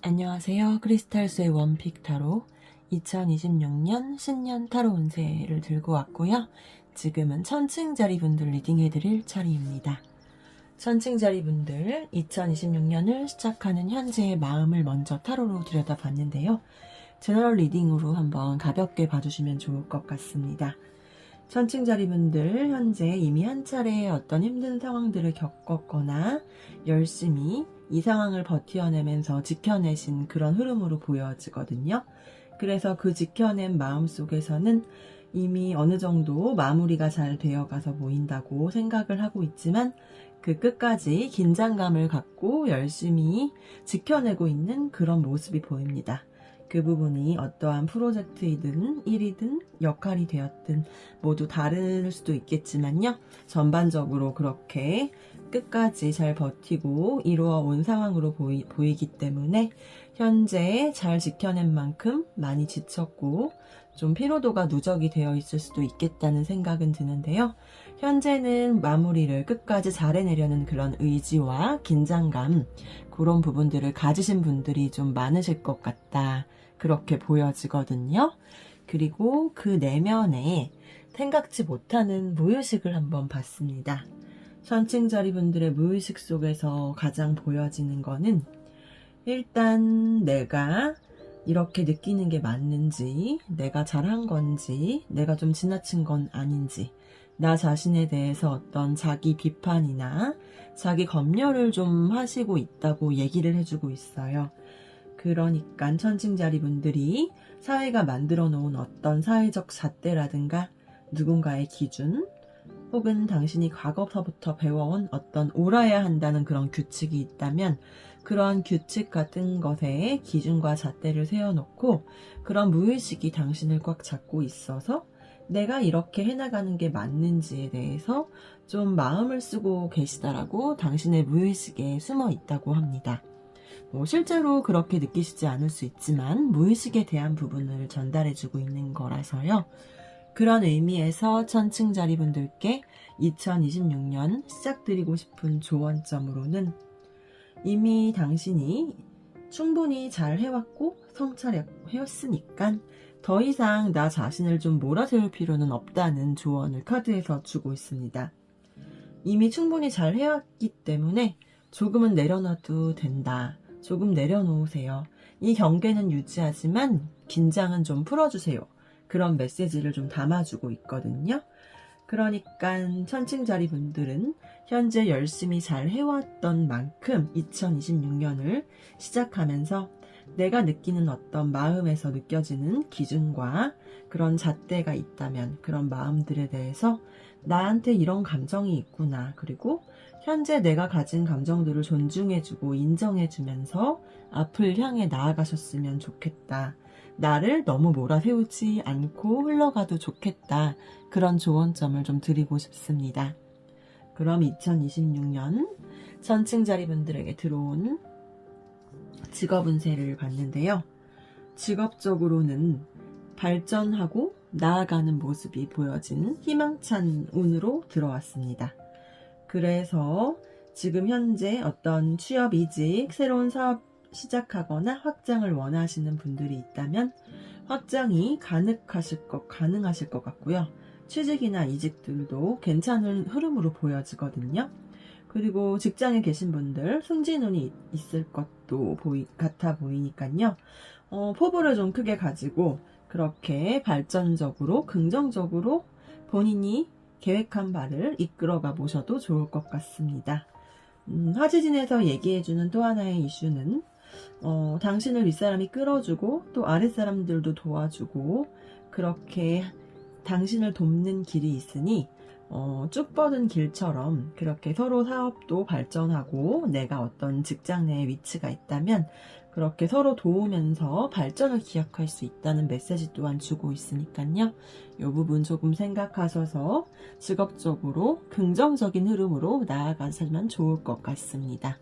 안녕하세요. 크리스탈스의 원픽 타로 2026년 신년 타로 운세를 들고 왔고요. 지금은 천칭자리 분들 리딩해드릴 차례입니다. 천칭자리 분들 2026년을 시작하는 현재의 마음을 먼저 타로로 들여다봤는데요. 제너럴 리딩으로 한번 가볍게 봐주시면 좋을 것 같습니다. 천칭자리 분들 현재 이미 한 차례 어떤 힘든 상황들을 겪었거나 열심히 이 상황을 버텨내면서 지켜내신 그런 흐름으로 보여지거든요. 그래서 그 지켜낸 마음 속에서는 이미 어느 정도 마무리가 잘 되어가서 보인다고 생각을 하고 있지만 그 끝까지 긴장감을 갖고 열심히 지켜내고 있는 그런 모습이 보입니다. 그 부분이 어떠한 프로젝트이든 일이든 역할이 되었든 모두 다를 수도 있겠지만요. 전반적으로 그렇게 끝까지 잘 버티고 이루어 온 상황으로 보이기 때문에 현재 잘 지켜낸 만큼 많이 지쳤고 좀 피로도가 누적이 되어 있을 수도 있겠다는 생각은 드는데요. 현재는 마무리를 끝까지 잘 해내려는 그런 의지와 긴장감, 그런 부분들을 가지신 분들이 좀 많으실 것 같다. 그렇게 보여지거든요. 그리고 그 내면에 생각지 못하는 무의식을 한번 봤습니다. 천칭자리 분들의 무의식 속에서 가장 보여지는 거는 일단 내가 이렇게 느끼는 게 맞는지, 내가 잘한 건지, 내가 좀 지나친 건 아닌지, 나 자신에 대해서 어떤 자기 비판이나 자기 검열을 좀 하시고 있다고 얘기를 해주고 있어요. 그러니까 천칭자리 분들이 사회가 만들어 놓은 어떤 사회적 잣대라든가 누군가의 기준, 혹은 당신이 과거서부터 배워온 어떤 옳아야 한다는 그런 규칙이 있다면 그런 규칙 같은 것에 기준과 잣대를 세워놓고 그런 무의식이 당신을 꽉 잡고 있어서 내가 이렇게 해나가는 게 맞는지에 대해서 좀 마음을 쓰고 계시다라고 당신의 무의식에 숨어 있다고 합니다. 실제로 그렇게 느끼시지 않을 수 있지만 무의식에 대한 부분을 전달해주고 있는 거라서요. 그런 의미에서 천칭자리 분들께 2026년 시작드리고 싶은 조언점으로는 이미 당신이 충분히 잘 해왔고 성찰해왔으니까 더 이상 나 자신을 좀 몰아세울 필요는 없다는 조언을 카드에서 주고 있습니다. 이미 충분히 잘 해왔기 때문에 조금은 내려놔도 된다. 조금 내려놓으세요. 이 경계는 유지하지만 긴장은 좀 풀어주세요. 그런 메시지를 좀 담아주고 있거든요. 그러니까 천칭자리 분들은 현재 열심히 잘 해왔던 만큼 2026년을 시작하면서 내가 느끼는 어떤 마음에서 느껴지는 기준과 그런 잣대가 있다면 그런 마음들에 대해서 나한테 이런 감정이 있구나. 그리고 현재 내가 가진 감정들을 존중해주고 인정해주면서 앞을 향해 나아가셨으면 좋겠다. 나를 너무 몰아세우지 않고 흘러가도 좋겠다. 그런 조언점을 좀 드리고 싶습니다. 그럼 2026년 천칭자리 분들에게 들어온 직업 운세를 봤는데요. 직업적으로는 발전하고 나아가는 모습이 보여진 희망찬 운으로 들어왔습니다. 그래서 지금 현재 어떤 취업 이직, 새로운 사업 시작하거나 확장을 원하시는 분들이 있다면 확장이 가능하실 것 같고요. 취직이나 이직들도 괜찮은 흐름으로 보여지거든요. 그리고 직장에 계신 분들 승진운이 있을 것도 같아 보이니까요. 포부를 좀 크게 가지고 그렇게 발전적으로 긍정적으로 본인이 계획한 바를 이끌어가 보셔도 좋을 것 같습니다. 화지진에서 얘기해주는 또 하나의 이슈는 당신을 윗사람이 끌어주고 또 아랫사람들도 도와주고 그렇게 당신을 돕는 길이 있으니 쭉 뻗은 길처럼 그렇게 서로 사업도 발전하고 내가 어떤 직장 내에 위치가 있다면 그렇게 서로 도우면서 발전을 기약할 수 있다는 메시지 또한 주고 있으니까요. 이 부분 조금 생각하셔서 직업적으로 긍정적인 흐름으로 나아가시면 좋을 것 같습니다.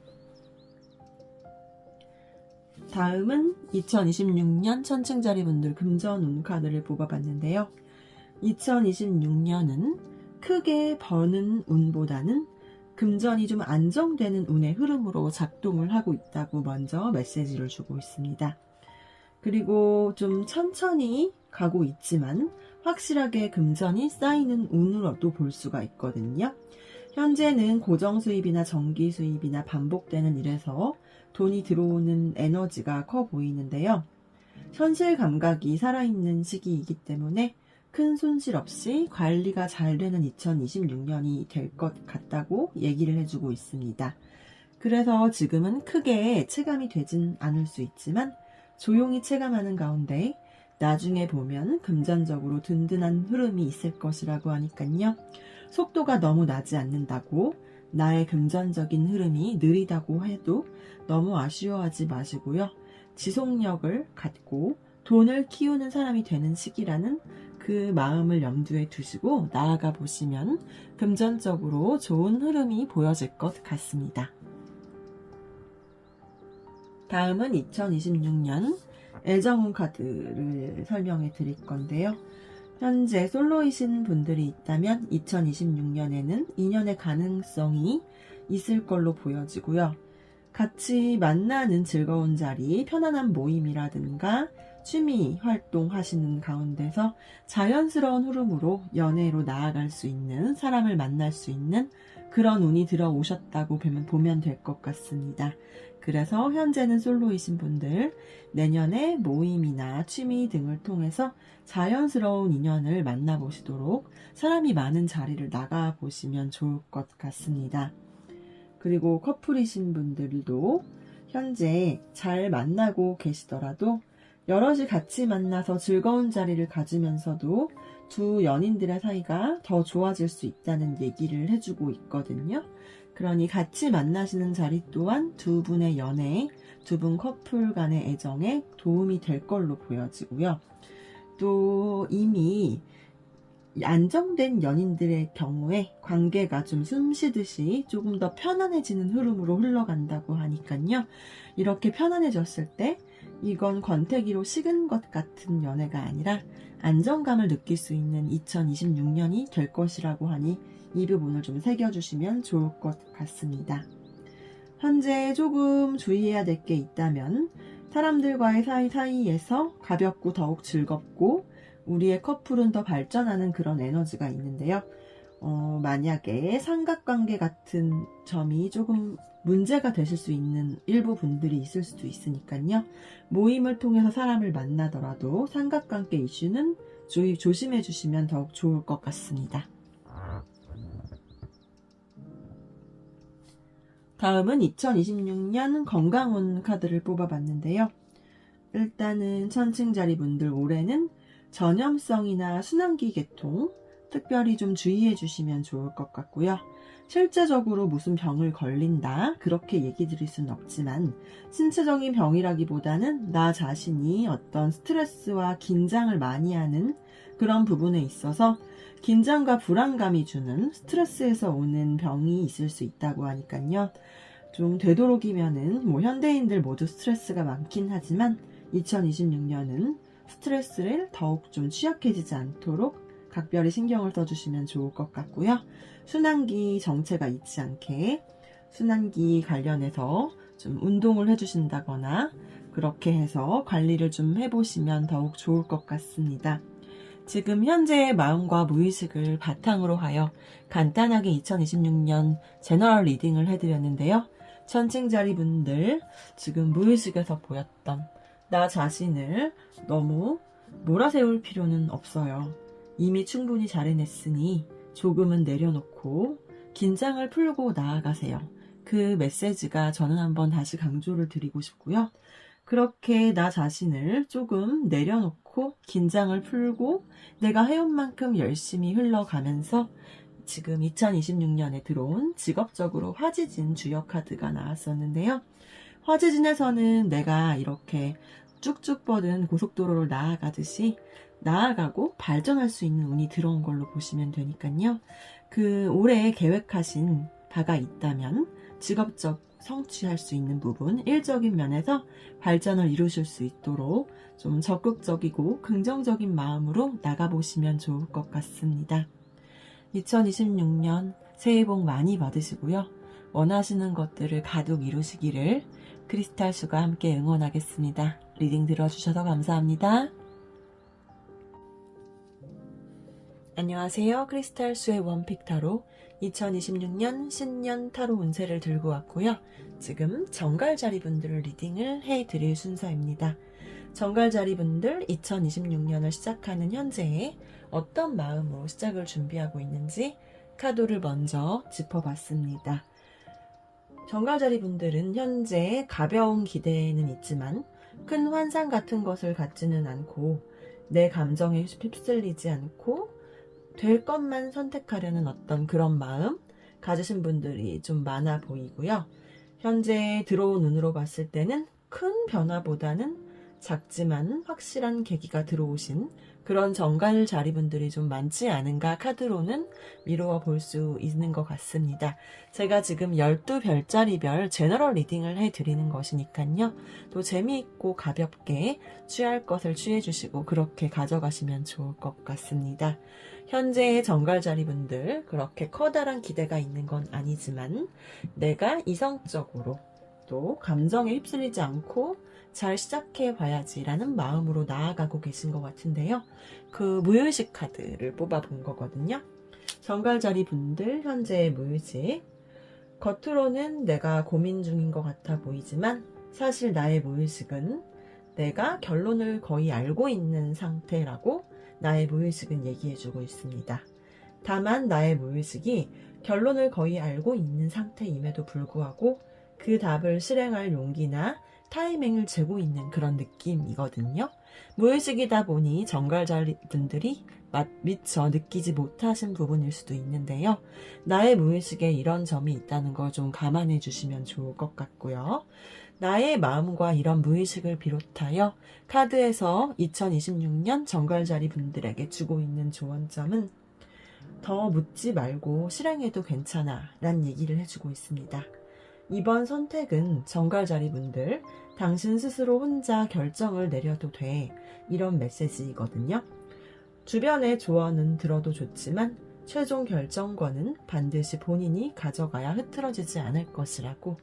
다음은 2026년 천칭자리 분들 금전운 카드를 뽑아봤는데요. 2026년은 크게 버는 운보다는 금전이 좀 안정되는 운의 흐름으로 작동을 하고 있다고 먼저 메시지를 주고 있습니다. 그리고 좀 천천히 가고 있지만 확실하게 금전이 쌓이는 운으로도 볼 수가 있거든요. 현재는 고정 수입이나 정기 수입이나 반복되는 일에서 돈이 들어오는 에너지가 커 보이는데요. 현실 감각이 살아있는 시기이기 때문에 큰 손실 없이 관리가 잘 되는 2026년이 될 것 같다고 얘기를 해주고 있습니다. 그래서 지금은 크게 체감이 되진 않을 수 있지만 조용히 체감하는 가운데 나중에 보면 금전적으로 든든한 흐름이 있을 것이라고 하니까요. 속도가 너무 나지 않는다고 나의 금전적인 흐름이 느리다고 해도 너무 아쉬워하지 마시고요. 지속력을 갖고 돈을 키우는 사람이 되는 시기라는 그 마음을 염두에 두시고 나아가 보시면 금전적으로 좋은 흐름이 보여질 것 같습니다. 다음은 2026년 애정운 카드를 설명해 드릴 건데요. 현재 솔로이신 분들이 있다면 2026년에는 인연의 가능성이 있을 걸로 보여지고요. 같이 만나는 즐거운 자리, 편안한 모임이라든가 취미 활동 하시는 가운데서 자연스러운 흐름으로 연애로 나아갈 수 있는, 사람을 만날 수 있는 그런 운이 들어오셨다고 보면 될 것 같습니다. 그래서 현재는 솔로이신 분들, 내년에 모임이나 취미 등을 통해서 자연스러운 인연을 만나보시도록 사람이 많은 자리를 나가보시면 좋을 것 같습니다. 그리고 커플이신 분들도 현재 잘 만나고 계시더라도 여럿이 같이 만나서 즐거운 자리를 가지면서도 두 연인들의 사이가 더 좋아질 수 있다는 얘기를 해주고 있거든요. 그러니 같이 만나시는 자리 또한 두 분의 연애, 두 분 커플 간의 애정에 도움이 될 걸로 보여지고요. 또 이미 안정된 연인들의 경우에 관계가 좀 숨쉬듯이 조금 더 편안해지는 흐름으로 흘러간다고 하니까요. 이렇게 편안해졌을 때 이건 권태기로 식은 것 같은 연애가 아니라 안정감을 느낄 수 있는 2026년이 될 것이라고 하니 이 부분을 좀 새겨주시면 좋을 것 같습니다. 현재 조금 주의해야 될 게 있다면 사람들과의 사이에서 가볍고 더욱 즐겁고 우리의 커플은 더 발전하는 그런 에너지가 있는데요. 만약에 삼각관계 같은 점이 조금 문제가 되실 수 있는 일부 분들이 있을 수도 있으니까요. 모임을 통해서 사람을 만나더라도 삼각관계 이슈는 조심해 주시면 더욱 좋을 것 같습니다. 다음은 2026년 건강운 카드를 뽑아봤는데요. 일단은 천칭자리 분들 올해는 전염성이나 순환기 계통 특별히 좀 주의해 주시면 좋을 것 같고요. 실제적으로 무슨 병을 걸린다 그렇게 얘기 드릴 수는 없지만 신체적인 병이라기보다는 나 자신이 어떤 스트레스와 긴장을 많이 하는 그런 부분에 있어서 긴장과 불안감이 주는 스트레스에서 오는 병이 있을 수 있다고 하니까요. 좀 되도록이면은 현대인들 모두 스트레스가 많긴 하지만 2026년은 스트레스를 더욱 좀 취약해지지 않도록 각별히 신경을 써주시면 좋을 것 같고요. 순환기 정체가 있지 않게 순환기 관련해서 좀 운동을 해주신다거나 그렇게 해서 관리를 좀 해보시면 더욱 좋을 것 같습니다. 지금 현재의 마음과 무의식을 바탕으로 하여 간단하게 2026년 제너럴 리딩을 해드렸는데요. 천칭자리 분들 지금 무의식에서 보였던 나 자신을 너무 몰아세울 필요는 없어요. 이미 충분히 잘 해냈으니 조금은 내려놓고 긴장을 풀고 나아가세요. 그 메시지가 저는 한번 다시 강조를 드리고 싶고요. 그렇게 나 자신을 조금 내려놓고 긴장을 풀고 내가 해온 만큼 열심히 흘러가면서 지금 2026년에 들어온 직업적으로 화지진 주역 카드가 나왔었는데요. 화지진에서는 내가 이렇게 쭉쭉 뻗은 고속도로를 나아가듯이 나아가고 발전할 수 있는 운이 들어온 걸로 보시면 되니까요. 그 올해 계획하신 바가 있다면 직업적 성취할 수 있는 부분, 일적인 면에서 발전을 이루실 수 있도록 좀 적극적이고 긍정적인 마음으로 나가보시면 좋을 것 같습니다. 2026년 새해 복 많이 받으시고요. 원하시는 것들을 가득 이루시기를 크리스탈수가 함께 응원하겠습니다. 리딩 들어주셔서 감사합니다. 안녕하세요. 크리스탈수의 원픽타로 2026년 신년 타로 운세를 들고 왔고요. 지금 정갈자리분들 리딩을 해드릴 순서입니다. 정갈자리분들 2026년을 시작하는 현재에 어떤 마음으로 시작을 준비하고 있는지 카드를 먼저 짚어봤습니다. 정갈자리분들은 현재 가벼운 기대는 있지만 큰 환상 같은 것을 갖지는 않고 내 감정에 휩쓸리지 않고 될 것만 선택하려는 어떤 그런 마음 가지신 분들이 좀 많아 보이고요. 현재 들어온 눈으로 봤을 때는 큰 변화보다는 작지만 확실한 계기가 들어오신 그런 정갈자리분들이 좀 많지 않은가 카드로는 미루어 볼 수 있는 것 같습니다. 제가 지금 12별자리별 제너럴 리딩을 해드리는 것이니까요. 또 재미있고 가볍게 취할 것을 취해주시고 그렇게 가져가시면 좋을 것 같습니다. 현재의 정갈자리분들 그렇게 커다란 기대가 있는 건 아니지만 내가 이성적으로 또 감정에 휩쓸리지 않고 잘 시작해 봐야지 라는 마음으로 나아가고 계신 것 같은데요. 그 무의식 카드를 뽑아 본 거거든요. 정갈자리 분들 현재의 무의식, 겉으로는 내가 고민 중인 것 같아 보이지만 사실 나의 무의식은 내가 결론을 거의 알고 있는 상태라고 나의 무의식은 얘기해주고 있습니다. 다만 나의 무의식이 결론을 거의 알고 있는 상태임에도 불구하고 그 답을 실행할 용기나 타이밍을 재고 있는 그런 느낌이거든요. 무의식이다 보니 정갈자리분들이 미처 느끼지 못하신 부분일 수도 있는데요. 나의 무의식에 이런 점이 있다는 걸 좀 감안해 주시면 좋을 것 같고요. 나의 마음과 이런 무의식을 비롯하여 카드에서 2026년 정갈자리분들에게 주고 있는 조언점은 더 묻지 말고 실행해도 괜찮아 라는 얘기를 해주고 있습니다. 이번 선택은 정갈자리분들 당신 스스로 혼자 결정을 내려도 돼 이런 메시지이거든요. 주변의 조언은 들어도 좋지만 최종 결정권은 반드시 본인이 가져가야 흐트러지지 않을 것이라고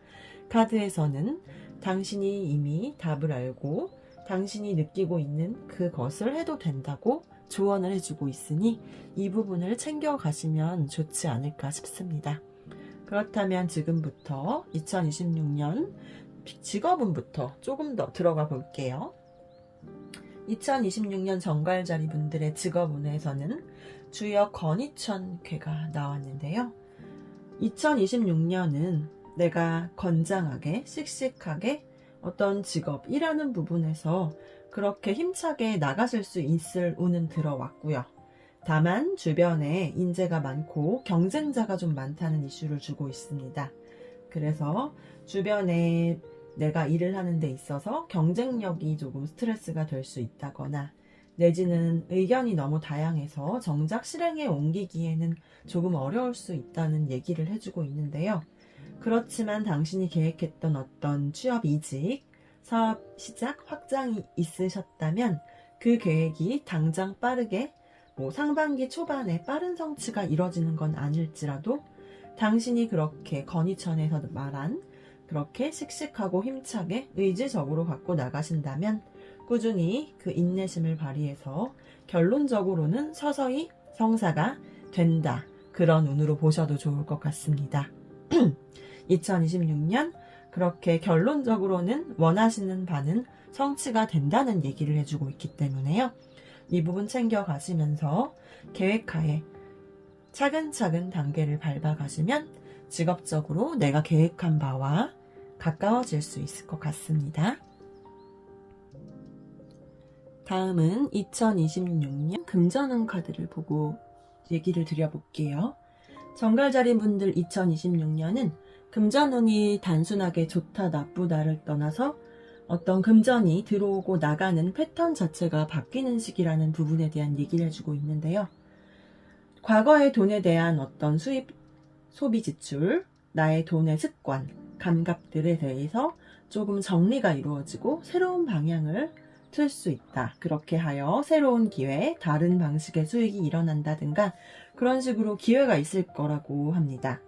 카드에서는 당신이 이미 답을 알고 당신이 느끼고 있는 그것을 해도 된다고 조언을 해주고 있으니 이 부분을 챙겨가시면 좋지 않을까 싶습니다. 그렇다면 지금부터 2026년 직업운부터 조금 더 들어가 볼게요. 2026년 정갈자리 분들의 직업운에서는 주역 건의천괴가 나왔는데요. 2026년은 내가 건장하게 씩씩하게 어떤 직업, 일하는 부분에서 그렇게 힘차게 나가실 수 있을 운은 들어왔고요. 다만 주변에 인재가 많고 경쟁자가 좀 많다는 이슈를 주고 있습니다. 그래서 주변에 내가 일을 하는 데 있어서 경쟁력이 조금 스트레스가 될 수 있다거나 내지는 의견이 너무 다양해서 정작 실행에 옮기기에는 조금 어려울 수 있다는 얘기를 해주고 있는데요. 그렇지만 당신이 계획했던 어떤 취업 이직, 사업 시작, 확장이 있으셨다면 그 계획이 당장 빠르게 상반기 초반에 빠른 성취가 이뤄지는 건 아닐지라도 당신이 그렇게 건의천에서 말한 그렇게 씩씩하고 힘차게 의지적으로 갖고 나가신다면 꾸준히 그 인내심을 발휘해서 결론적으로는 서서히 성사가 된다. 그런 운으로 보셔도 좋을 것 같습니다. 2026년 그렇게 결론적으로는 원하시는 바는 성취가 된다는 얘기를 해주고 있기 때문에요. 이 부분 챙겨가시면서 계획하에 차근차근 단계를 밟아가시면 직업적으로 내가 계획한 바와 가까워질 수 있을 것 같습니다. 다음은 2026년 금전운 카드를 보고 얘기를 드려볼게요. 정갈자리 분들 2026년은 금전운이 단순하게 좋다 나쁘다를 떠나서 어떤 금전이 들어오고 나가는 패턴 자체가 바뀌는 시기라는 부분에 대한 얘기를 해주고 있는데요. 과거의 돈에 대한 어떤 수입, 소비 지출, 나의 돈의 습관, 감각들에 대해서 조금 정리가 이루어지고 새로운 방향을 틀 수 있다. 그렇게 하여 새로운 기회, 다른 방식의 수익이 일어난다든가 그런 식으로 기회가 있을 거라고 합니다.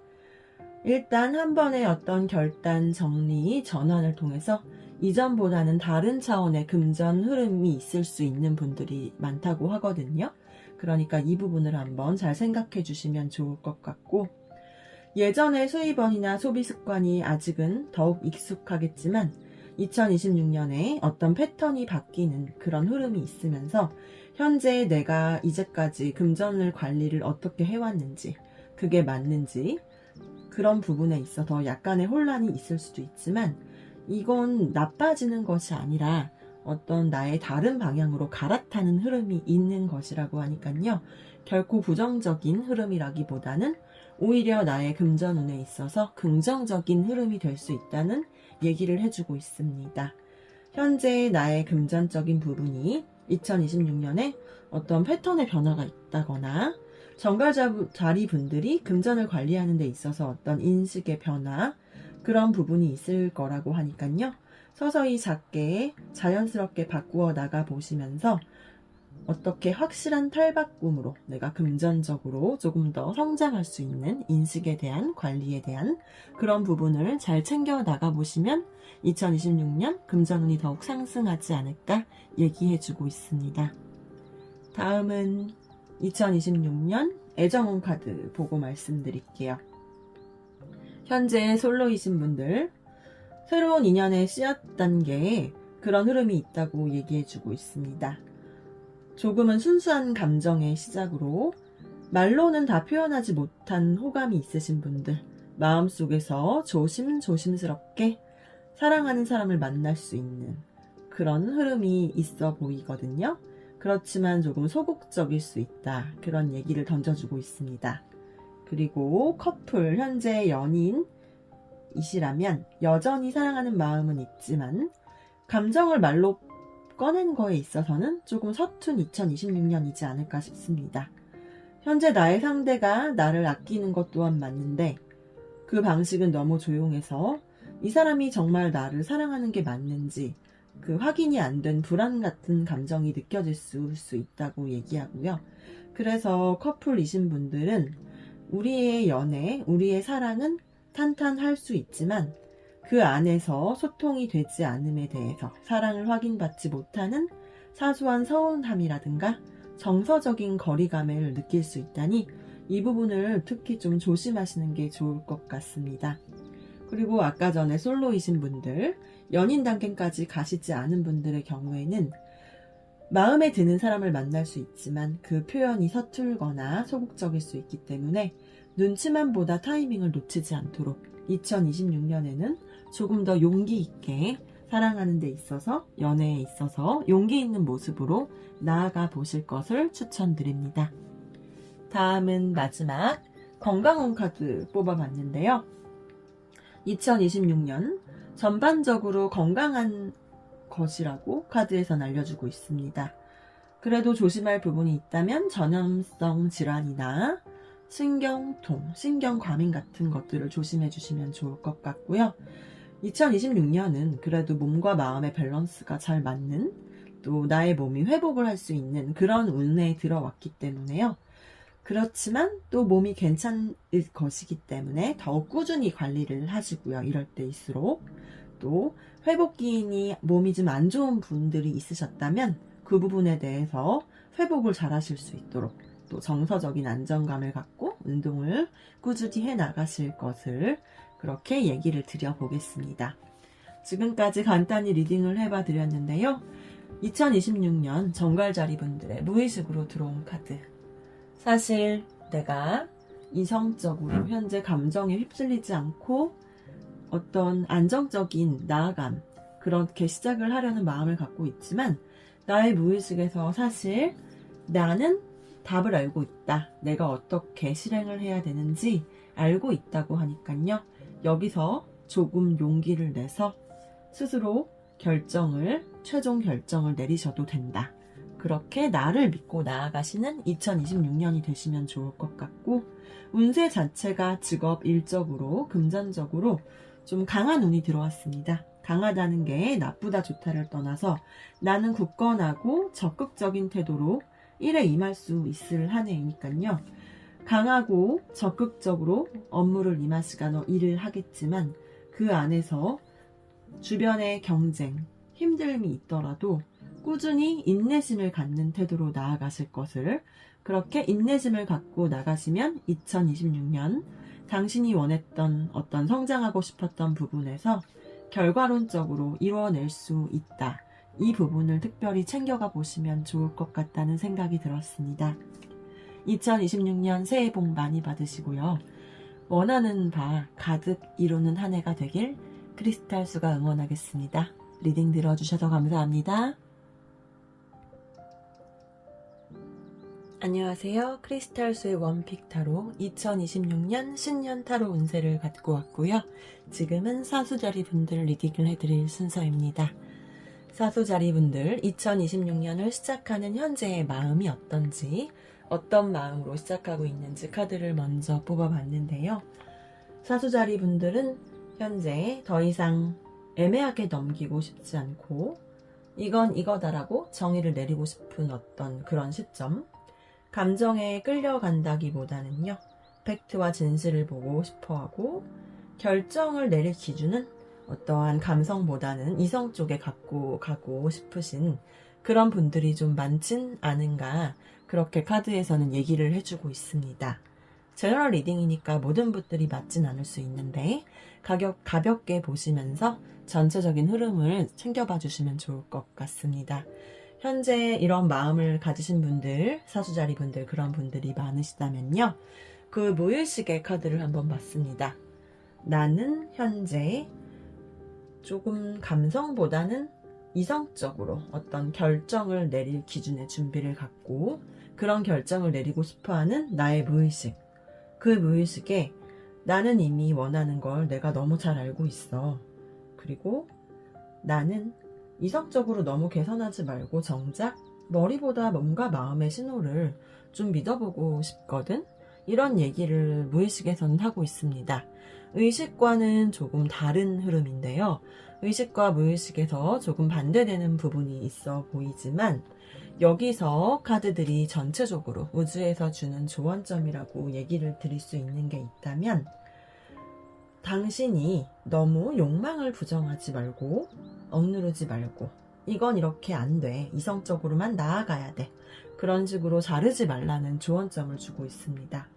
일단 한 번의 어떤 결단, 정리, 전환을 통해서 이전보다는 다른 차원의 금전 흐름이 있을 수 있는 분들이 많다고 하거든요. 그러니까 이 부분을 한번 잘 생각해 주시면 좋을 것 같고, 예전의 수입원이나 소비 습관이 아직은 더욱 익숙하겠지만 2026년에 어떤 패턴이 바뀌는 그런 흐름이 있으면서 현재 내가 이제까지 금전을 관리를 어떻게 해왔는지, 그게 맞는지, 그런 부분에 있어서 약간의 혼란이 있을 수도 있지만 이건 나빠지는 것이 아니라 어떤 나의 다른 방향으로 갈아타는 흐름이 있는 것이라고 하니까요. 결코 부정적인 흐름이라기보다는 오히려 나의 금전운에 있어서 긍정적인 흐름이 될 수 있다는 얘기를 해주고 있습니다. 현재 나의 금전적인 부분이 2026년에 어떤 패턴의 변화가 있다거나 정갈자리 분들이 금전을 관리하는 데 있어서 어떤 인식의 변화, 그런 부분이 있을 거라고 하니까요. 서서히 작게 자연스럽게 바꾸어 나가 보시면서 어떻게 확실한 탈바꿈으로 내가 금전적으로 조금 더 성장할 수 있는 인식에 대한, 관리에 대한 그런 부분을 잘 챙겨 나가 보시면 2026년 금전운이 더욱 상승하지 않을까 얘기해주고 있습니다. 다음은 2026년 애정운 카드 보고 말씀드릴게요. 현재 솔로이신 분들, 새로운 인연의 씨앗 단계에 그런 흐름이 있다고 얘기해주고 있습니다. 조금은 순수한 감정의 시작으로 말로는 다 표현하지 못한 호감이 있으신 분들, 마음속에서 조심스럽게 사랑하는 사람을 만날 수 있는 그런 흐름이 있어 보이거든요. 그렇지만 조금 소극적일 수 있다, 그런 얘기를 던져주고 있습니다. 그리고 커플, 현재 연인이시라면 여전히 사랑하는 마음은 있지만 감정을 말로 꺼낸 거에 있어서는 조금 서툰 2026년이지 않을까 싶습니다. 현재 나의 상대가 나를 아끼는 것 또한 맞는데 그 방식은 너무 조용해서 이 사람이 정말 나를 사랑하는 게 맞는지 그 확인이 안 된 불안 같은 감정이 느껴질 수 있다고 얘기하고요. 그래서 커플이신 분들은 우리의 연애, 우리의 사랑은 탄탄할 수 있지만 그 안에서 소통이 되지 않음에 대해서 사랑을 확인받지 못하는 사소한 서운함이라든가 정서적인 거리감을 느낄 수 있다니 이 부분을 특히 좀 조심하시는 게 좋을 것 같습니다. 그리고 아까 전에 솔로이신 분들, 연인 단계까지 가시지 않은 분들의 경우에는 마음에 드는 사람을 만날 수 있지만 그 표현이 서툴거나 소극적일 수 있기 때문에 눈치만 보다 타이밍을 놓치지 않도록 2026년에는 조금 더 용기 있게 사랑하는 데 있어서, 연애에 있어서 용기 있는 모습으로 나아가 보실 것을 추천드립니다. 다음은 마지막 건강운 카드 뽑아봤는데요. 2026년 전반적으로 건강한 것이라고 카드에선 알려주고 있습니다. 그래도 조심할 부분이 있다면 전염성 질환이나 신경통, 신경과민 같은 것들을 조심해 주시면 좋을 것 같고요. 2026년은 그래도 몸과 마음의 밸런스가 잘 맞는, 또 나의 몸이 회복을 할 수 있는 그런 운에 들어왔기 때문에요. 그렇지만 또 몸이 괜찮을 것이기 때문에 더욱 꾸준히 관리를 하시고요. 이럴 때일수록. 또 회복 기인이 몸이 좀 안 좋은 분들이 있으셨다면 그 부분에 대해서 회복을 잘 하실 수 있도록 또 정서적인 안정감을 갖고 운동을 꾸준히 해 나가실 것을 그렇게 얘기를 드려보겠습니다. 지금까지 간단히 리딩을 해봐 드렸는데요. 2026년 정갈자리 분들의 무의식으로 들어온 카드. 사실 내가 이성적으로 현재 감정에 휩쓸리지 않고 어떤 안정적인 나아감, 그렇게 시작을 하려는 마음을 갖고 있지만 나의 무의식에서 사실 나는 답을 알고 있다. 내가 어떻게 실행을 해야 되는지 알고 있다고 하니까요. 여기서 조금 용기를 내서 스스로 최종 결정을 내리셔도 된다. 그렇게 나를 믿고 나아가시는 2026년이 되시면 좋을 것 같고, 운세 자체가 직업, 일적으로, 금전적으로 좀 강한 운이 들어왔습니다. 강하다는 게 나쁘다 좋다를 떠나서 나는 굳건하고 적극적인 태도로 일에 임할 수 있을 한 해이니까요. 강하고 적극적으로 업무를 임하시거나 일을 하겠지만 그 안에서 주변의 경쟁, 힘듦이 있더라도 꾸준히 인내심을 갖는 태도로 나아가실 것을, 그렇게 인내심을 갖고 나가시면 2026년 당신이 원했던 어떤 성장하고 싶었던 부분에서 결과론적으로 이루어낼 수 있다. 이 부분을 특별히 챙겨가 보시면 좋을 것 같다는 생각이 들었습니다. 2026년 새해 복 많이 받으시고요. 원하는 바 가득 이루는 한 해가 되길 크리스탈수가 응원하겠습니다. 리딩 들어주셔서 감사합니다. 안녕하세요. 크리스탈수의 원픽 타로 2026년 신년 타로 운세를 갖고 왔고요. 지금은 사수자리 분들 리딩을 해드릴 순서입니다. 사수자리 분들 2026년을 시작하는 현재의 마음이 어떤지, 어떤 마음으로 시작하고 있는지 카드를 먼저 뽑아봤는데요. 사수자리 분들은 현재 더 이상 애매하게 넘기고 싶지 않고 이건 이거다라고 정의를 내리고 싶은 어떤 그런 시점, 감정에 끌려간다기보다는요, 팩트와 진실을 보고 싶어하고 결정을 내릴 기준은 어떠한 감성보다는 이성 쪽에 갖고 가고 싶으신 그런 분들이 좀 많진 않은가, 그렇게 카드에서는 얘기를 해주고 있습니다. 제너럴 리딩이니까 모든 분들이 맞진 않을 수 있는데 가볍게 보시면서 전체적인 흐름을 챙겨봐 주시면 좋을 것 같습니다. 현재 이런 마음을 가지신 분들, 사수자리 분들, 그런 분들이 많으시다면요, 그 무의식의 카드를 한번 봤습니다. 나는 현재 조금 감성보다는 이성적으로 어떤 결정을 내릴 기준의 준비를 갖고 그런 결정을 내리고 싶어하는 나의 무의식, 그 무의식에 나는 이미 원하는 걸 내가 너무 잘 알고 있어. 그리고 나는 이성적으로 너무 계산하지 말고 정작 머리보다 뭔가 마음의 신호를 좀 믿어보고 싶거든? 이런 얘기를 무의식에서는 하고 있습니다. 의식과는 조금 다른 흐름인데요. 의식과 무의식에서 조금 반대되는 부분이 있어 보이지만 여기서 카드들이 전체적으로 우주에서 주는 조언점이라고 얘기를 드릴 수 있는 게 있다면, 당신이 너무 욕망을 부정하지 말고 억누르지 말고 이건 이렇게 안 돼, 이성적으로만 나아가야 돼, 그런 식으로 자르지 말라는 조언점을 주고 있습니다.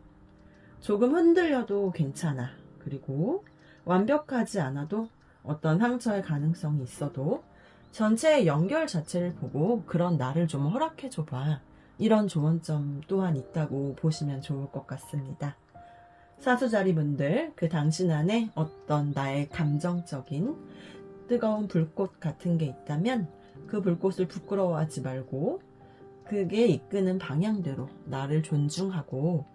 조금 흔들려도 괜찮아. 그리고 완벽하지 않아도 어떤 상처의 가능성이 있어도 전체의 연결 자체를 보고 그런 나를 좀 허락해 줘봐, 이런 조언점 또한 있다고 보시면 좋을 것 같습니다. 사수자리 분들, 그 당신 안에 어떤 나의 감정적인 뜨거운 불꽃 같은 게 있다면 그 불꽃을 부끄러워하지 말고 그게 이끄는 방향대로 나를 존중하고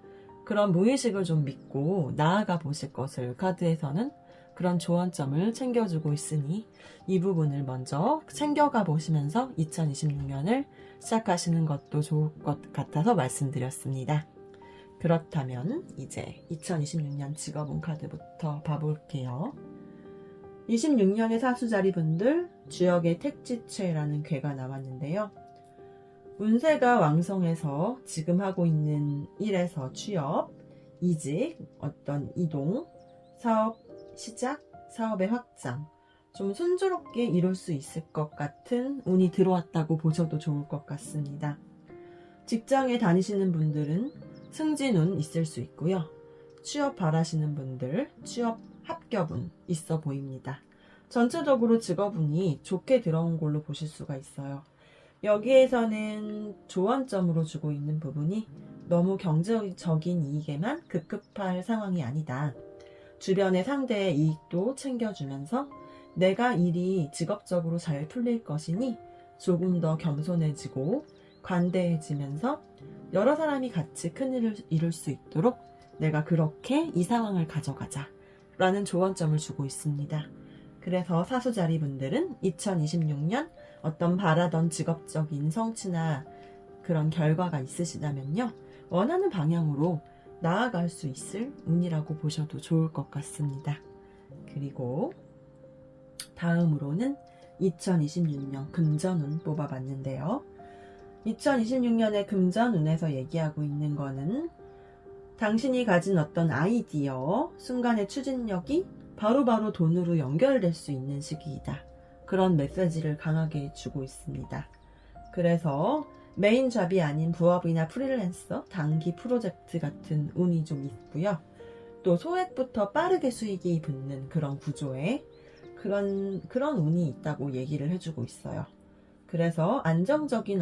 그런 무의식을 좀 믿고 나아가 보실 것을 카드에서는 그런 조언점을 챙겨주고 있으니 이 부분을 먼저 챙겨가 보시면서 2026년을 시작하시는 것도 좋을 것 같아서 말씀드렸습니다. 그렇다면 이제 2026년 직업운 카드부터 봐볼게요. 26년의 사수자리 분들, 주역의 택지체라는 괴가 나왔는데요. 운세가 왕성해서 지금 하고 있는 일에서 취업, 이직, 어떤 이동, 사업 시작, 사업의 확장, 좀 순조롭게 이룰 수 있을 것 같은 운이 들어왔다고 보셔도 좋을 것 같습니다. 직장에 다니시는 분들은 승진운 있을 수 있고요. 취업 바라시는 분들, 취업 합격운 있어 보입니다. 전체적으로 직업운이 좋게 들어온 걸로 보실 수가 있어요. 여기에서는 조언점으로 주고 있는 부분이 너무 경제적인 이익에만 급급할 상황이 아니다. 주변의 상대의 이익도 챙겨주면서 내가 일이 직업적으로 잘 풀릴 것이니 조금 더 겸손해지고 관대해지면서 여러 사람이 같이 큰일을 이룰 수 있도록 내가 그렇게 이 상황을 가져가자 라는 조언점을 주고 있습니다. 그래서 사수자리 분들은 2026년 어떤 바라던 직업적인 성취나 그런 결과가 있으시다면요, 원하는 방향으로 나아갈 수 있을 운이라고 보셔도 좋을 것 같습니다. 그리고 다음으로는 2026년 금전운 뽑아봤는데요. 2026년의 금전운에서 얘기하고 있는 거는 당신이 가진 어떤 아이디어, 순간의 추진력이 바로바로 돈으로 연결될 수 있는 시기이다. 그런 메시지를 강하게 주고 있습니다. 그래서 메인 잡이 아닌 부업이나 프리랜서, 단기 프로젝트 같은 운이 좀 있고요. 또 소액부터 빠르게 수익이 붙는 그런 구조에 그런 운이 있다고 얘기를 해주고 있어요. 그래서 안정적인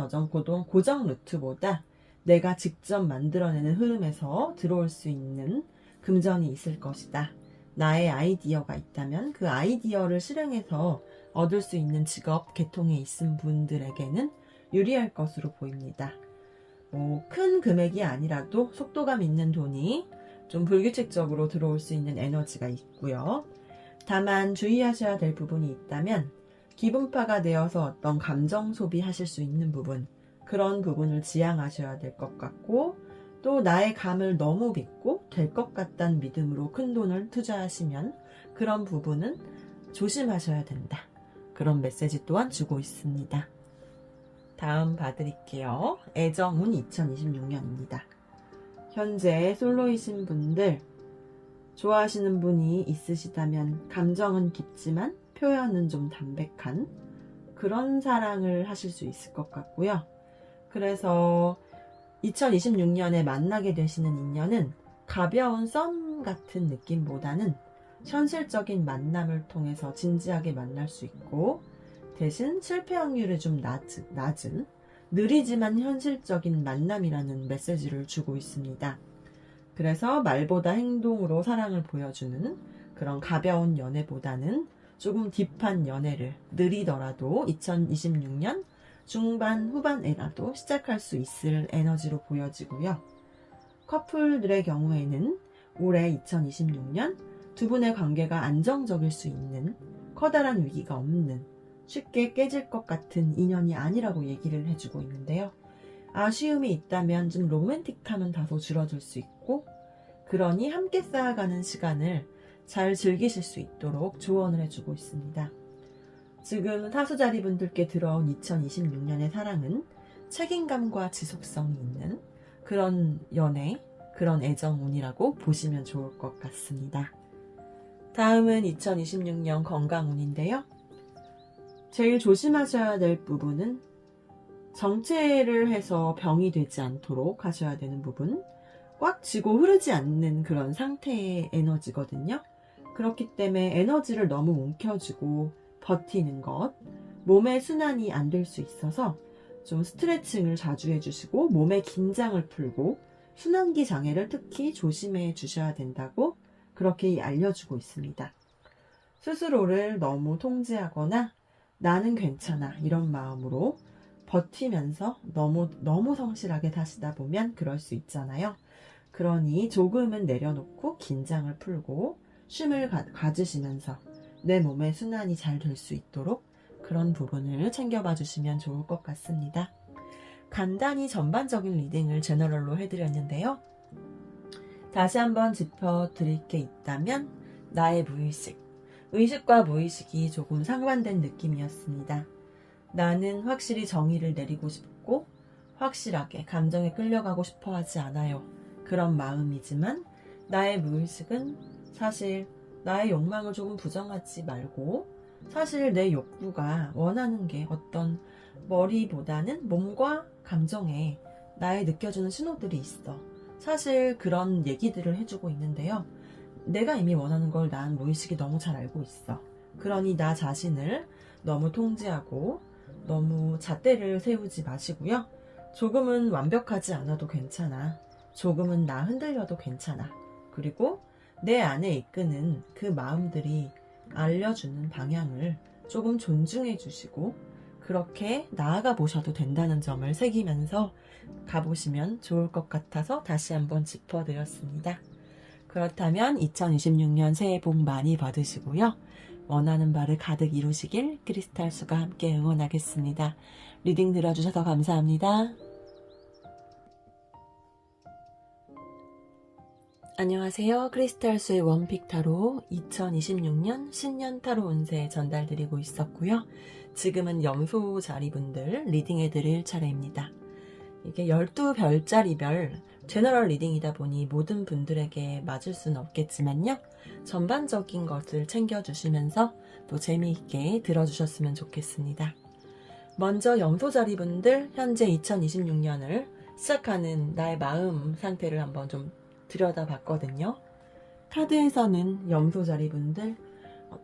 고정 루트보다 내가 직접 만들어내는 흐름에서 들어올 수 있는 금전이 있을 것이다. 나의 아이디어가 있다면 그 아이디어를 실행해서 얻을 수 있는 직업 계통에 있은 분들에게는 유리할 것으로 보입니다. 큰 금액이 아니라도 속도감 있는 돈이 좀 불규칙적으로 들어올 수 있는 에너지가 있고요. 다만 주의하셔야 될 부분이 있다면 기분파가 되어서 어떤 감정 소비하실 수 있는 부분, 그런 부분을 지양하셔야 될 것 같고, 또 나의 감을 너무 믿고 될 것 같다는 믿음으로 큰 돈을 투자하시면 그런 부분은 조심하셔야 된다. 그런 메시지 또한 주고 있습니다. 다음 봐드릴게요. 애정운 2026년입니다. 현재 솔로이신 분들, 좋아하시는 분이 있으시다면 감정은 깊지만 표현은 좀 담백한 그런 사랑을 하실 수 있을 것 같고요. 그래서 2026년에 만나게 되시는 인연은 가벼운 썸 같은 느낌보다는 현실적인 만남을 통해서 진지하게 만날 수 있고, 대신 실패 확률이 좀 낮은 느리지만 현실적인 만남이라는 메시지를 주고 있습니다. 그래서 말보다 행동으로 사랑을 보여주는 그런 가벼운 연애보다는 조금 딥한 연애를 느리더라도 2026년 중반 후반에라도 시작할 수 있을 에너지로 보여지고요. 커플들의 경우에는 올해 2026년 두 분의 관계가 안정적일 수 있는 커다란 위기가 없는 쉽게 깨질 것 같은 인연이 아니라고 얘기를 해주고 있는데요. 아쉬움이 있다면 좀 로맨틱함은 다소 줄어들 수 있고, 그러니 함께 쌓아가는 시간을 잘 즐기실 수 있도록 조언을 해주고 있습니다. 지금 타수자리 분들께 들어온 2026년의 사랑은 책임감과 지속성이 있는 그런 연애, 그런 애정운이라고 보시면 좋을 것 같습니다. 다음은 2026년 건강운인데요. 제일 조심하셔야 될 부분은 정체를 해서 병이 되지 않도록 하셔야 되는 부분, 꽉 쥐고 흐르지 않는 그런 상태의 에너지거든요. 그렇기 때문에 에너지를 너무 움켜쥐고 버티는 것, 몸의 순환이 안 될 수 있어서 좀 스트레칭을 자주 해주시고 몸의 긴장을 풀고 순환기 장애를 특히 조심해 주셔야 된다고 그렇게 알려주고 있습니다. 스스로를 너무 통제하거나 나는 괜찮아 이런 마음으로 버티면서 너무 성실하게 사시다 보면 그럴 수 있잖아요. 그러니 조금은 내려놓고 긴장을 풀고 쉼을 가지시면서 내 몸의 순환이 잘 될 수 있도록 그런 부분을 챙겨봐 주시면 좋을 것 같습니다. 간단히 전반적인 리딩을 제너럴로 해드렸는데요. 다시 한번 짚어드릴 게 있다면 나의 무의식, 의식과 무의식이 조금 상반된 느낌이었습니다. 나는 확실히 정의를 내리고 싶고 확실하게 감정에 끌려가고 싶어 하지 않아요. 그런 마음이지만 나의 무의식은 사실 나의 욕망을 조금 부정하지 말고 사실 내 욕구가 원하는 게 어떤 머리보다는 몸과 감정에 나의 느껴주는 신호들이 있어. 사실 그런 얘기들을 해주고 있는데요. 내가 이미 원하는 걸 난 무의식이 너무 잘 알고 있어. 그러니 나 자신을 너무 통제하고 너무 잣대를 세우지 마시고요. 조금은 완벽하지 않아도 괜찮아. 조금은 나 흔들려도 괜찮아. 그리고 내 안에 이끄는 그 마음들이 알려주는 방향을 조금 존중해 주시고 그렇게 나아가 보셔도 된다는 점을 새기면서 가보시면 좋을 것 같아서 다시 한번 짚어드렸습니다. 그렇다면 2026년 새해 복 많이 받으시고요. 원하는 바를 가득 이루시길 크리스탈수가 함께 응원하겠습니다. 리딩 들어주셔서 감사합니다. 안녕하세요. 크리스탈수의 원픽 타로 2026년 신년 타로 운세 전달드리고 있었고요. 지금은 염소 자리분들 리딩해드릴 차례입니다. 이게 12별자리별 제너럴 리딩이다 보니 모든 분들에게 맞을 수는 없겠지만요. 전반적인 것을 챙겨주시면서 또 재미있게 들어주셨으면 좋겠습니다. 먼저 염소자리분들 현재 2026년을 시작하는 나의 마음 상태를 한번 좀 들여다봤거든요. 카드에서는 염소자리분들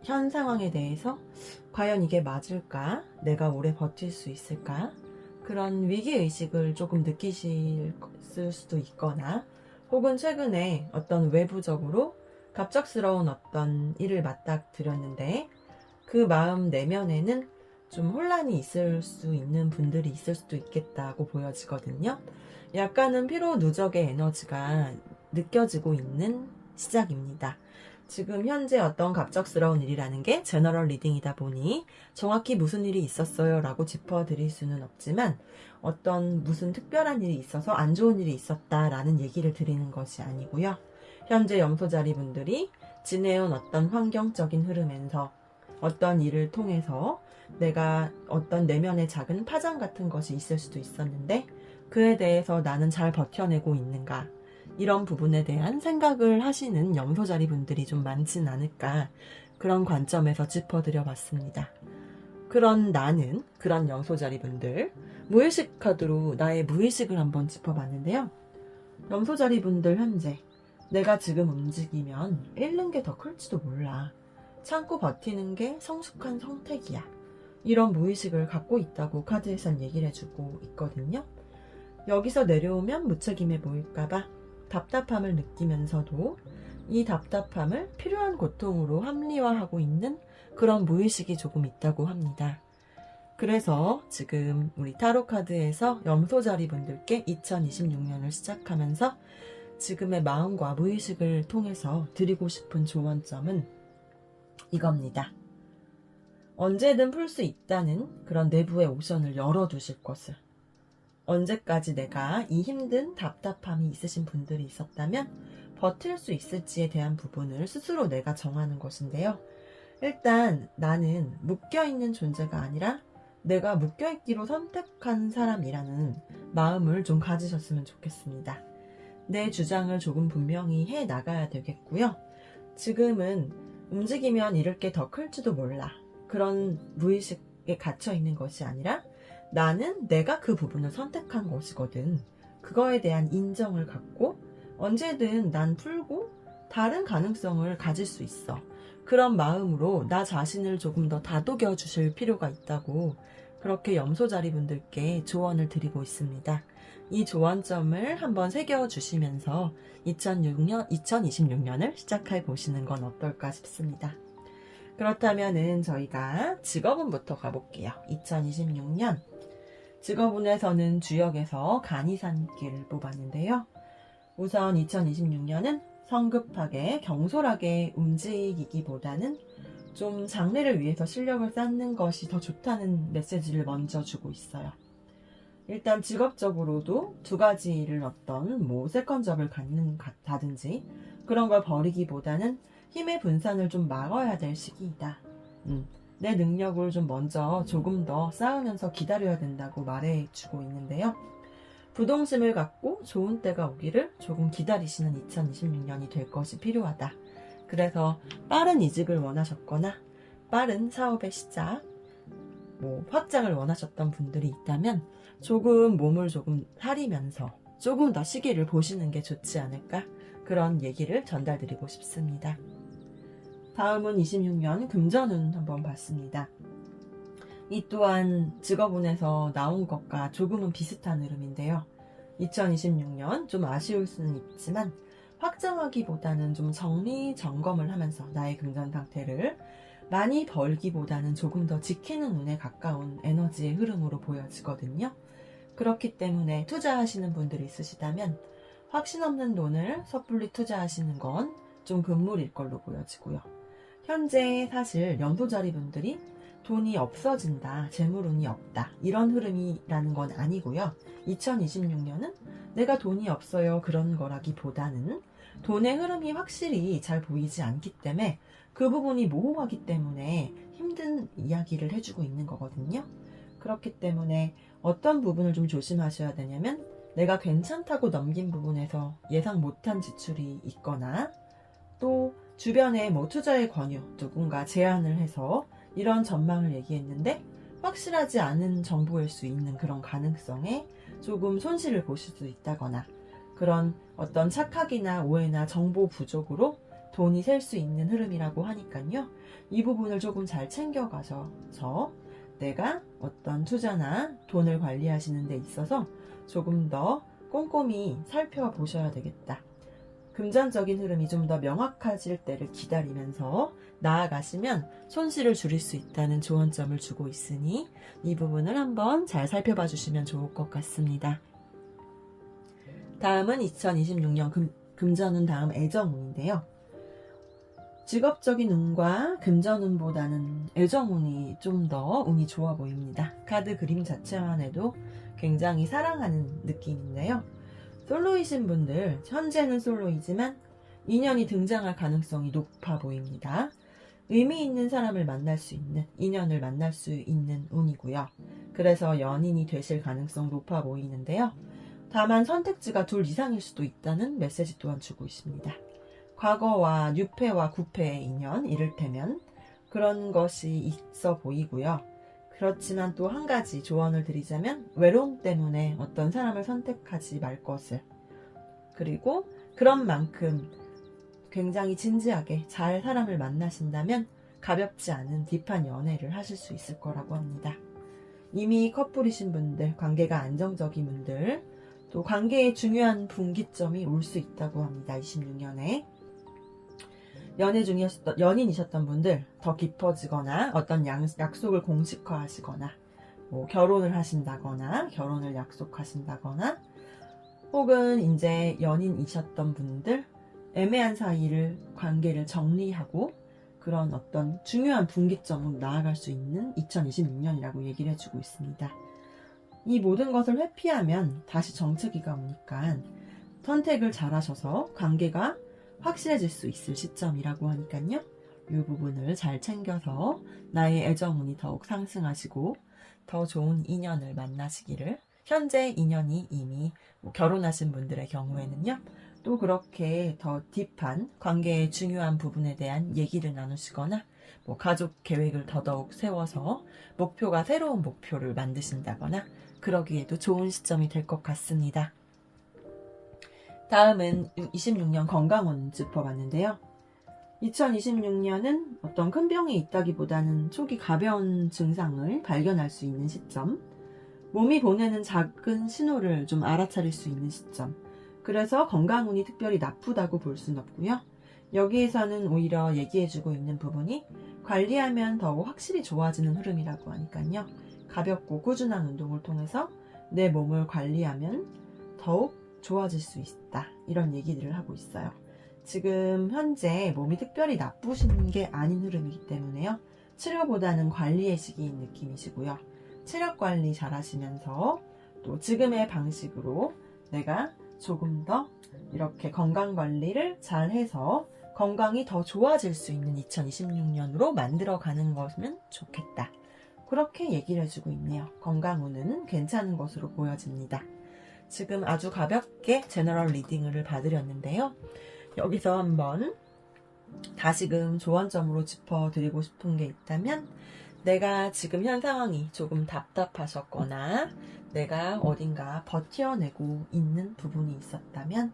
현 상황에 대해서 과연 이게 맞을까? 내가 오래 버틸 수 있을까? 그런 위기의식을 조금 느끼실 수도 있거나 혹은 최근에 어떤 외부적으로 갑작스러운 어떤 일을 맞닥뜨렸는데 그 마음 내면에는 좀 혼란이 있을 수 있는 분들이 있을 수도 있겠다고 보여지거든요. 약간은 피로 누적의 에너지가 느껴지고 있는 시작입니다. 지금 현재 어떤 갑작스러운 일이라는 게 제너럴 리딩이다 보니 정확히 무슨 일이 있었어요 라고 짚어드릴 수는 없지만 어떤 무슨 특별한 일이 있어서 안 좋은 일이 있었다라는 얘기를 드리는 것이 아니고요. 현재 염소자리 분들이 지내온 어떤 환경적인 흐름에서 어떤 일을 통해서 내가 어떤 내면의 작은 파장 같은 것이 있을 수도 있었는데 그에 대해서 나는 잘 버텨내고 있는가, 이런 부분에 대한 생각을 하시는 염소자리 분들이 좀 많진 않을까, 그런 관점에서 짚어드려 봤습니다. 그런 나는, 그런 염소자리 분들, 무의식 카드로 나의 무의식을 한번 짚어봤는데요. 염소자리 분들 현재 내가 지금 움직이면 잃는 게 더 클지도 몰라. 참고 버티는 게 성숙한 선택이야. 이런 무의식을 갖고 있다고 카드에선 얘기를 해주고 있거든요. 여기서 내려오면 무책임해 보일까봐 답답함을 느끼면서도 이 답답함을 필요한 고통으로 합리화하고 있는 그런 무의식이 조금 있다고 합니다. 그래서 지금 우리 타로카드에서 염소자리 분들께 2026년을 시작하면서 지금의 마음과 무의식을 통해서 드리고 싶은 조언점은 이겁니다. 언제든 풀 수 있다는 그런 내부의 옵션을 열어두실 것을. 언제까지 내가 이 힘든 답답함이 있으신 분들이 있었다면 버틸 수 있을지에 대한 부분을 스스로 내가 정하는 것인데요. 일단 나는 묶여있는 존재가 아니라 내가 묶여있기로 선택한 사람이라는 마음을 좀 가지셨으면 좋겠습니다. 내 주장을 조금 분명히 해 나가야 되겠고요. 지금은 움직이면 잃을 게 더 클지도 몰라. 그런 무의식에 갇혀있는 것이 아니라 나는 내가 그 부분을 선택한 것이거든. 그거에 대한 인정을 갖고 언제든 난 풀고 다른 가능성을 가질 수 있어. 그런 마음으로 나 자신을 조금 더 다독여 주실 필요가 있다고 그렇게 염소자리 분들께 조언을 드리고 있습니다. 이 조언점을 한번 새겨주시면서 2026년을 시작해 보시는 건 어떨까 싶습니다. 그렇다면은 저희가 직업운부터 가볼게요. 2026년 직업운에서는 주역에서 간이산길을 뽑았는데요. 우선 2026년은 성급하게 경솔하게 움직이기보다는 좀 장래를 위해서 실력을 쌓는 것이 더 좋다는 메시지를 먼저 주고 있어요. 일단 직업적으로도 두 가지를 어떤 세컨잡을 갖는다든지 그런 걸 버리기보다는 힘의 분산을 좀 막아야 될 시기이다. 내 능력을 좀 먼저 조금 더 쌓으면서 기다려야 된다고 말해주고 있는데요. 부동심을 갖고 좋은 때가 오기를 조금 기다리시는 2026년이 될 것이 필요하다. 그래서 빠른 이직을 원하셨거나 빠른 사업의 시작, 확장을 원하셨던 분들이 있다면 조금 몸을 조금 사리면서 조금 더 시기를 보시는 게 좋지 않을까, 그런 얘기를 전달드리고 싶습니다. 다음은 26년 금전운 한번 봤습니다. 이 또한 직업운에서 나온 것과 조금은 비슷한 흐름인데요. 2026년 좀 아쉬울 수는 있지만 확장하기보다는 좀 정리점검을 하면서 나의 금전 상태를 많이 벌기보다는 조금 더 지키는 운에 가까운 에너지의 흐름으로 보여지거든요. 그렇기 때문에 투자하시는 분들이 있으시다면 확신 없는 돈을 섣불리 투자하시는 건 좀 금물일 걸로 보여지고요. 현재 사실 염소자리 분들이 돈이 없어진다, 재물운이 없다, 이런 흐름이라는 건 아니고요. 2026년은 내가 돈이 없어요 그런 거라기보다는 돈의 흐름이 확실히 잘 보이지 않기 때문에 그 부분이 모호하기 때문에 힘든 이야기를 해주고 있는 거거든요. 그렇기 때문에 어떤 부분을 좀 조심하셔야 되냐면 내가 괜찮다고 넘긴 부분에서 예상 못한 지출이 있거나 또 주변에 뭐 투자의 권유, 누군가 제안을 해서 이런 전망을 얘기했는데 확실하지 않은 정보일 수 있는 그런 가능성에 조금 손실을 보실 수 있다거나 그런 어떤 착각이나 오해나 정보 부족으로 돈이 셀 수 있는 흐름이라고 하니까요. 이 부분을 조금 잘 챙겨가셔서 내가 어떤 투자나 돈을 관리하시는 데 있어서 조금 더 꼼꼼히 살펴보셔야 되겠다. 금전적인 흐름이 좀 더 명확해질 때를 기다리면서 나아가시면 손실을 줄일 수 있다는 조언점을 주고 있으니 이 부분을 한번 잘 살펴봐 주시면 좋을 것 같습니다. 다음은 2026년 금전운 다음 애정운인데요. 직업적인 운과 금전운보다는 애정운이 좀 더 운이 좋아 보입니다. 카드 그림 자체만 해도 굉장히 사랑하는 느낌인데요. 솔로이신 분들, 현재는 솔로이지만 인연이 등장할 가능성이 높아 보입니다. 의미 있는 사람을 만날 수 있는, 인연을 만날 수 있는 운이고요. 그래서 연인이 되실 가능성 높아 보이는데요. 다만 선택지가 둘 이상일 수도 있다는 메시지 또한 주고 있습니다. 과거와 뉴페와 구페의 인연, 이를테면 그런 것이 있어 보이고요. 그렇지만 또 한 가지 조언을 드리자면 외로움 때문에 어떤 사람을 선택하지 말 것을, 그리고 그런 만큼 굉장히 진지하게 잘 사람을 만나신다면 가볍지 않은 딥한 연애를 하실 수 있을 거라고 합니다. 이미 커플이신 분들, 관계가 안정적인 분들, 또 관계에 중요한 분기점이 올 수 있다고 합니다. 26년에. 연인이셨던 분들 더 깊어지거나 어떤 약속을 공식화하시거나 뭐 결혼을 하신다거나 결혼을 약속하신다거나 혹은 이제 연인이셨던 분들 애매한 사이를 관계를 정리하고 그런 어떤 중요한 분기점으로 나아갈 수 있는 2026년이라고 얘기를 해주고 있습니다. 이 모든 것을 회피하면 다시 정체기가 오니까 선택을 잘하셔서 관계가 확실해질 수 있을 시점이라고 하니까요. 이 부분을 잘 챙겨서 나의 애정운이 더욱 상승하시고 더 좋은 인연을 만나시기를, 현재 인연이 이미 결혼하신 분들의 경우에는요. 또 그렇게 더 딥한 관계의 중요한 부분에 대한 얘기를 나누시거나 뭐 가족 계획을 더더욱 세워서 목표가 새로운 목표를 만드신다거나 그러기에도 좋은 시점이 될 것 같습니다. 다음은 26년 건강운 짚어봤는데요. 2026년은 어떤 큰 병이 있다기보다는 초기 가벼운 증상을 발견할 수 있는 시점, 몸이 보내는 작은 신호를 좀 알아차릴 수 있는 시점, 그래서 건강운이 특별히 나쁘다고 볼 수는 없고요. 여기에서는 오히려 얘기해주고 있는 부분이 관리하면 더욱 확실히 좋아지는 흐름이라고 하니까요. 가볍고 꾸준한 운동을 통해서 내 몸을 관리하면 더욱 좋아질 수 있다, 이런 얘기들을 하고 있어요. 지금 현재 몸이 특별히 나쁘신 게 아닌 흐름이기 때문에요. 치료보다는 관리의 시기인 느낌이시고요. 체력 관리 잘 하시면서 또 지금의 방식으로 내가 조금 더 이렇게 건강 관리를 잘 해서 건강이 더 좋아질 수 있는 2026년으로 만들어가는 것이면 좋겠다. 그렇게 얘기를 해주고 있네요. 건강운은 괜찮은 것으로 보여집니다. 지금 아주 가볍게 제너럴 리딩을 봐드렸는데요. 여기서 한번 다시금 조언점으로 짚어드리고 싶은 게 있다면, 내가 지금 현 상황이 조금 답답하셨거나 내가 어딘가 버텨내고 있는 부분이 있었다면,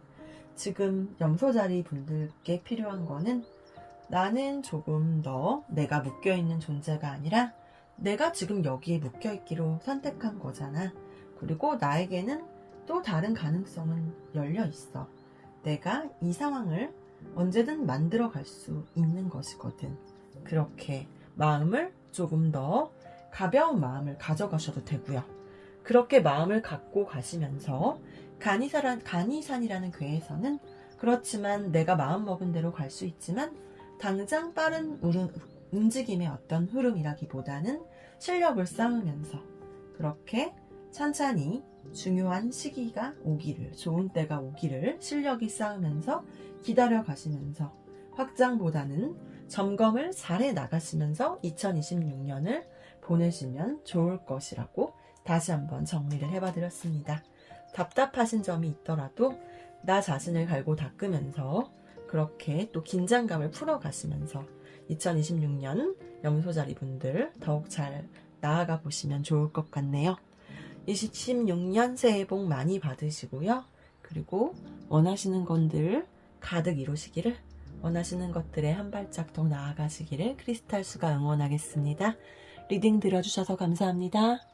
지금 염소자리 분들께 필요한 거는 나는 조금 더 내가 묶여있는 존재가 아니라 내가 지금 여기에 묶여있기로 선택한 거잖아. 그리고 나에게는 또 다른 가능성은 열려 있어. 내가 이 상황을 언제든 만들어 갈 수 있는 것이거든. 그렇게 마음을 조금 더 가벼운 마음을 가져가셔도 되고요. 그렇게 마음을 갖고 가시면서 간이산이라는 궤에서는 그렇지만 내가 마음먹은 대로 갈 수 있지만 당장 빠른 움직임의 어떤 흐름이라기보다는 실력을 쌓으면서 그렇게 천천히 중요한 시기가 오기를, 좋은 때가 오기를 실력이 쌓으면서 기다려 가시면서 확장보다는 점검을 잘해 나가시면서 2026년을 보내시면 좋을 것이라고 다시 한번 정리를 해봐드렸습니다. 답답하신 점이 있더라도 나 자신을 갈고 닦으면서 그렇게 또 긴장감을 풀어가시면서 2026년 염소자리 분들 더욱 잘 나아가 보시면 좋을 것 같네요. 2026년 새해 복 많이 받으시고요. 그리고 원하시는 것들 가득 이루시기를, 원하시는 것들에 한 발짝 더 나아가시기를 크리스탈 수가 응원하겠습니다. 리딩 들어주셔서 감사합니다.